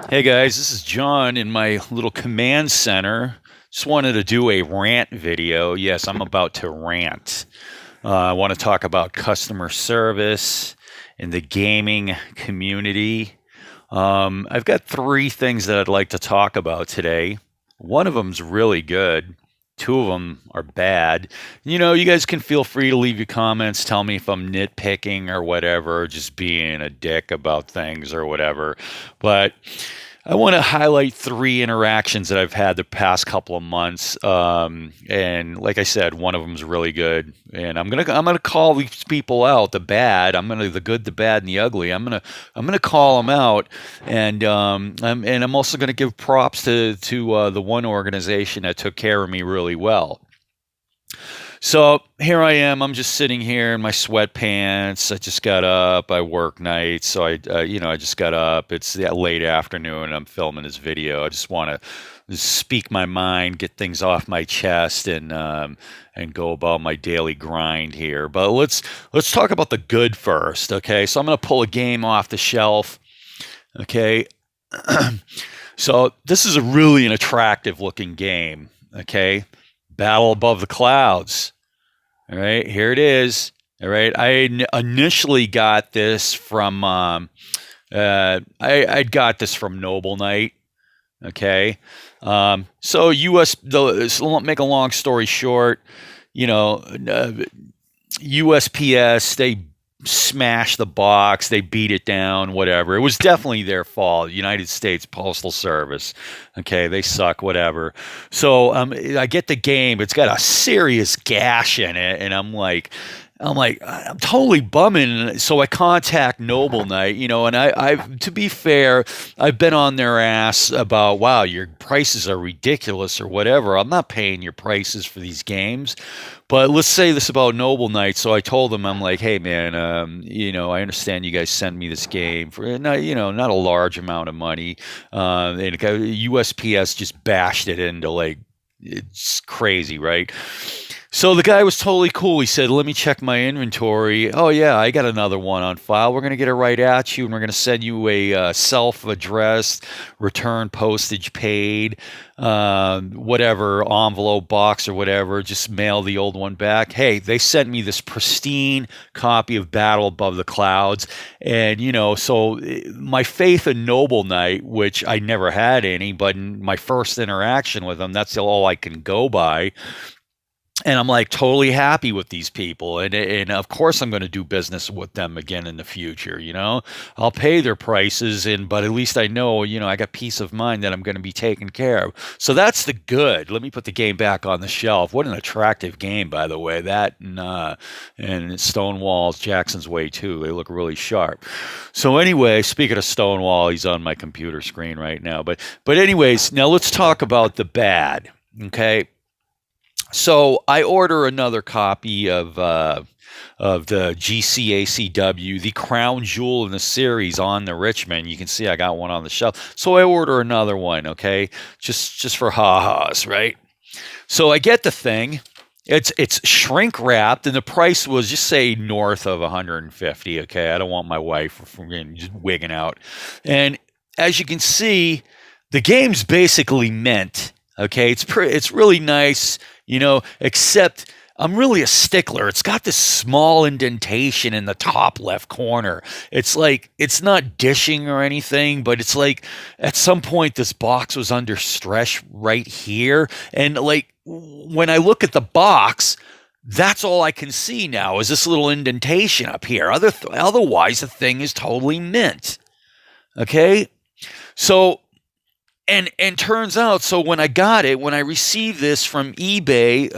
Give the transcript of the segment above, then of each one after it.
Hey guys, this is John in my little command center. Just wanted to do a rant video. Yes, I'm about to rant. I want to talk about customer service in the gaming community. I've got three things that I'd like to talk about today. One of them's really good. Two of them are bad. You guys can feel free to leave your comments. Tell me if I'm nitpicking or whatever, just being a dick about things or whatever. But I want to highlight three interactions that I've had the past couple of months, and like I said, one of them is really good. And I'm gonna call these people out, the bad. The good, the bad, and the ugly. I'm gonna call them out, and I'm also gonna give props to the one organization that took care of me really well. So here I am. I'm just sitting here in my sweatpants. I just got up. I work nights, so I just got up. It's that late afternoon. And I'm filming this video. I just want to speak my mind, get things off my chest, and go about my daily grind here. But let's talk about the good first, okay? So I'm gonna pull a game off the shelf, okay? So this is a really an attractive looking game, okay? Battle Above the Clouds. All right, here it is. All right, initially got this from I'd got this from Noble Knight. Okay, so so make a long story short, you know, USPS they smashed the box, they beat it down, whatever. It was definitely their fault. United States Postal Service. Okay, they suck, whatever. So I get the game. It's got a serious gash in it, and I'm totally bumming. So I contact Noble Knight, and I've to be fair, I've been on their ass about, wow, your prices are ridiculous or whatever. I'm not paying your prices for these games. But let's say this about Noble Knight. So I told them, I'm like, hey man, I understand you guys sent me this game for not a large amount of money. And USPS just bashed it into like it's crazy, right? So the guy was totally cool. He said, "Let me check my inventory. Oh yeah, I got another one on file. We're gonna get it right at you, and we're gonna send you a self-addressed, return postage paid, whatever envelope box or whatever. Just mail the old one back." Hey, they sent me this pristine copy of Battle Above the Clouds, and so my faith in Noble Knight, which I never had any, but in my first interaction with them, that's all I can go by, and I'm like totally happy with these people, and of course I'm going to do business with them again in the future. I'll pay their prices, but at least I know, I got peace of mind that I'm going to be taken care of. So that's the good. Let me put the game back on the shelf. What an attractive game, by the way. That and Stonewall's Jackson's Way too. They look really sharp. So anyway, speaking of Stonewall, he's on my computer screen right now. But anyways, now let's talk about the bad. Okay. So I order another copy of the GCACW, the crown jewel in the series on the Richmond. You can see I got one on the shelf. So I order another one, okay? Just for ha-has, right? So I get the thing. It's shrink wrapped, and the price was just say north of 150. Okay, I don't want my wife from just wigging out. And as you can see, the game's basically mint. Okay, it's really nice, except I'm really a stickler. It's got this small indentation in the top left corner. It's like it's not dishing or anything, but it's like at some point this box was under stress right here, and like when I look at the box, that's all I can see now is this little indentation up here. Otherwise, the thing is totally mint. Okay, so and turns out, so when I received this from eBay,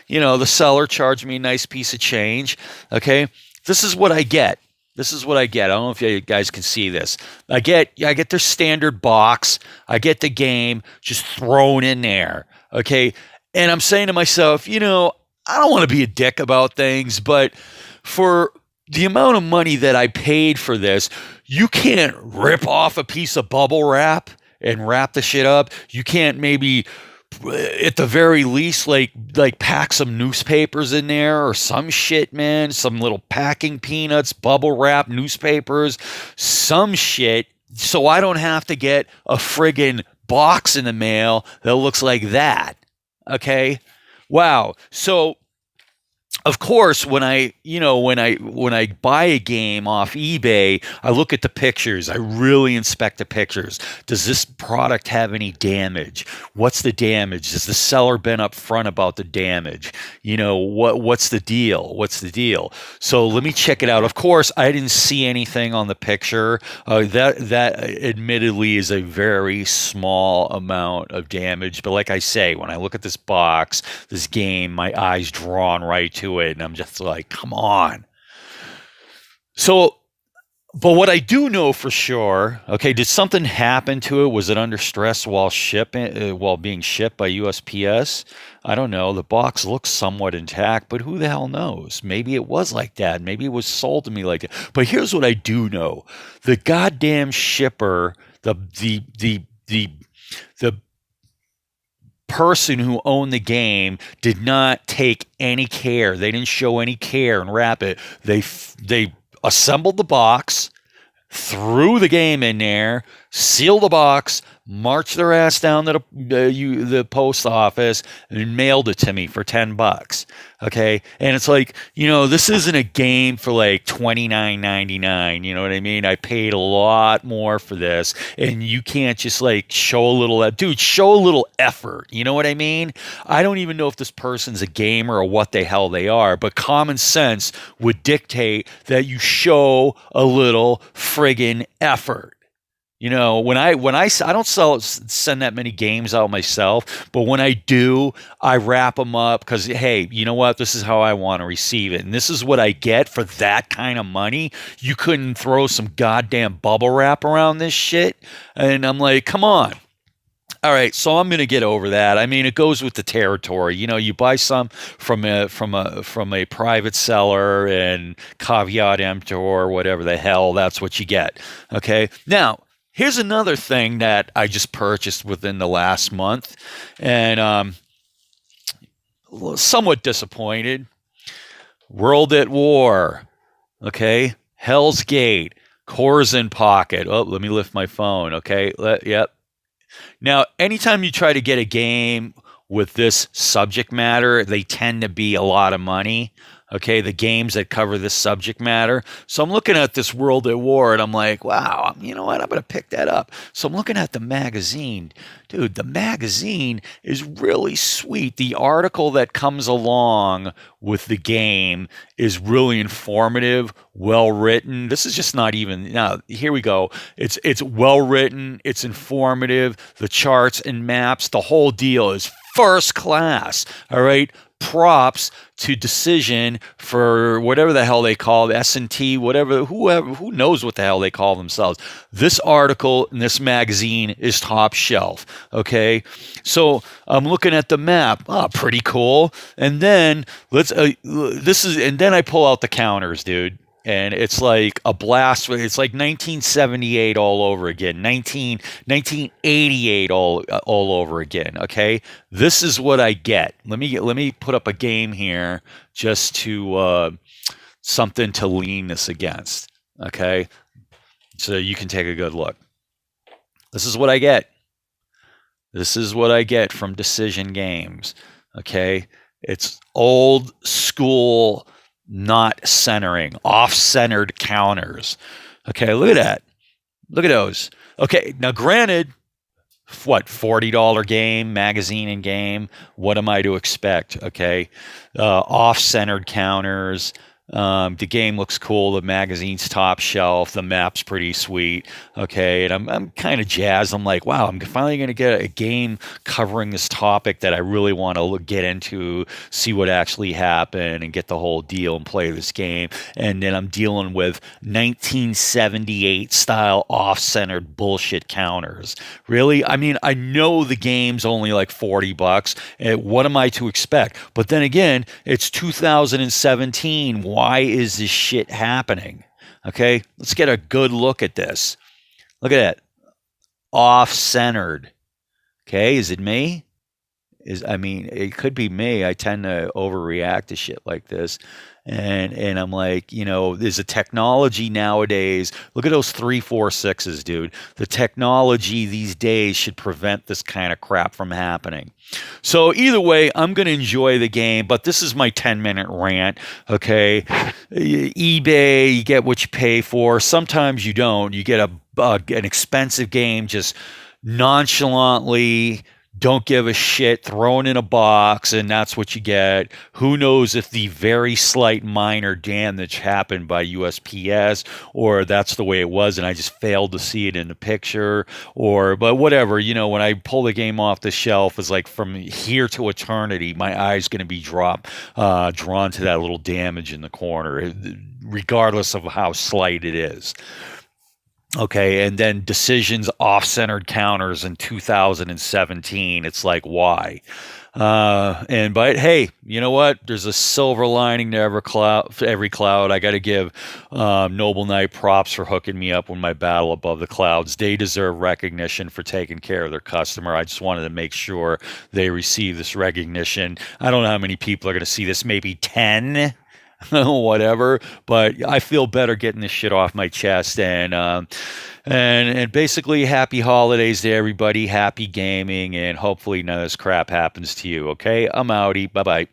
the seller charged me a nice piece of change. Okay, this is what I get. This is what I get. I don't know if you guys can see this. I get their standard box. I get the game just thrown in there. Okay, and I'm saying to myself, I don't want to be a dick about things, but for the amount of money that I paid for this, you can't rip off a piece of bubble wrap and wrap the shit up. You can't maybe at the very least like pack some newspapers in there or some shit, man. Some little packing peanuts, bubble wrap, newspapers, some shit so I don't have to get a friggin' box in the mail that looks like that. Okay? Wow. So of course, when I buy a game off eBay, I look at the pictures. I really inspect the pictures. Does this product have any damage? What's the damage? Has the seller been upfront about the damage? What's the deal? What's the deal? So let me check it out. Of course, I didn't see anything on the picture. That admittedly is a very small amount of damage. But like I say, when I look at this box, this game, my eyes drawn right to it, and I'm just like, come on. So, but what I do know for sure, okay, did something happen to it? Was it under stress while being shipped by USPS? I don't know. The box looks somewhat intact, but who the hell knows? Maybe it was like that. Maybe it was sold to me like that. But here's what I do know: the goddamn shipper, the person who owned the game did not take any care. They didn't show any care and wrap it. They assembled the box, threw the game in there, sealed the box, marched their ass down to the post office, and mailed it to me for $10. Okay, and it's like, this isn't a game for like $29.99. You know what I mean? I paid a lot more for this, and you can't just like show a little, dude. Show a little effort. You know what I mean? I don't even know if this person's a gamer or what the hell they are, but common sense would dictate that you show a little friggin' effort. When I don't send that many games out myself, but when I do, I wrap them up because, hey, you know what? This is how I want to receive it, and this is what I get for that kind of money. You couldn't throw some goddamn bubble wrap around this shit, and I'm like, come on. All right, so I'm going to get over that. I mean, it goes with the territory. You buy some from a private seller and caveat emptor or whatever the hell, that's what you get. Okay? Now, here's another thing that I just purchased within the last month, and somewhat disappointed. World at War. Okay? Hell's Gate. Cores in Pocket. Oh, let me lift my phone. Okay? Yep. Now, anytime you try to get a game with this subject matter, they tend to be a lot of money. Okay, the games that cover this subject matter. So I'm looking at this World at War and I'm like, wow, you know what? I'm going to pick that up. So I'm looking at the magazine. Dude, the magazine is really sweet. The article that comes along with the game is really informative, well written. This is just not even, now, here we go. It's well written, it's informative, the charts and maps, the whole deal is first class. All right. Props to Decision for whatever the hell they call it, S&T, whatever, who knows what the hell they call themselves. This article in this magazine is top shelf. Okay, so I'm looking at the map. Oh, pretty cool. And then and then I pull out the counters, dude. And it's like a blast. It's like 1978 all over again, 1988 all over again. Okay, this is what I get. Let me put up a game here just to something to lean this against. Okay, so you can take a good look. This is what I get. This is what I get from Decision Games. Okay, it's old school. Not centering, off-centered counters. Okay, look at that. Look at those. Okay, now granted, what, $40 game, magazine and game, what am I to expect? Okay, off-centered counters. The game looks cool. The magazine's top shelf. The map's pretty sweet. Okay, and I'm kind of jazzed. I'm like, wow, I'm finally going to get a game covering this topic that I really want to get into, see what actually happened, and get the whole deal and play this game. And then I'm dealing with 1978 style off-centered bullshit counters. Really? I mean, I know the game's only like $40. What am I to expect? But then again, it's 2017. Why is this shit happening? Okay, let's get a good look at this. Look at that. Off-centered. Okay, is it me? I mean, it could be me. I tend to overreact to shit like this. And I'm like, there's a technology nowadays. Look at those 3, 4, 6s, dude. The technology these days should prevent this kind of crap from happening. So either way, I'm going to enjoy the game, but this is my 10-minute rant, okay? eBay, you get what you pay for. Sometimes you don't. You get an expensive game just nonchalantly, don't give a shit, thrown in a box, and that's what you get. Who knows if the very slight minor damage happened by USPS, or that's the way it was and I just failed to see it in the picture, but whatever. When I pull the game off the shelf, it's like from here to eternity, my eye's going to be drawn to that little damage in the corner, regardless of how slight it is. Okay, and then decisions off-centered counters in 2017. It's like, why? But hey, you know what? There's a silver lining to every cloud. I got to give Noble Knight props for hooking me up with my Battle Above the Clouds. They deserve recognition for taking care of their customer. I just wanted to make sure they receive this recognition. I don't know how many people are going to see this. Maybe 10. Whatever, but I feel better getting this shit off my chest, and basically happy holidays to everybody, happy gaming, and hopefully none of this crap happens to you. Okay, I'm outie. Bye bye.